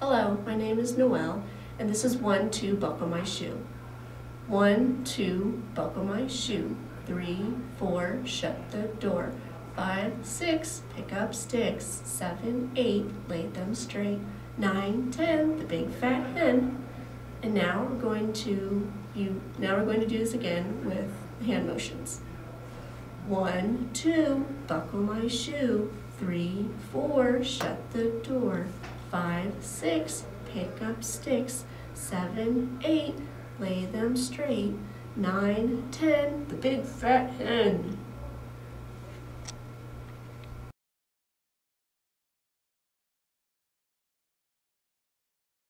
Hello, my name is Noelle, and this is 1, 2, buckle my shoe. 1, 2, buckle my shoe. 3, 4, shut the door. 5, 6, pick up sticks. 7, 8, lay them straight. 9, 10, the big fat hen. And now we're going to do this again with hand motions. 1, 2, buckle my shoe. 3, 4, shut the door. 5, 6, pick up sticks. 7, 8, lay them straight. 9, 10, the big fat hen.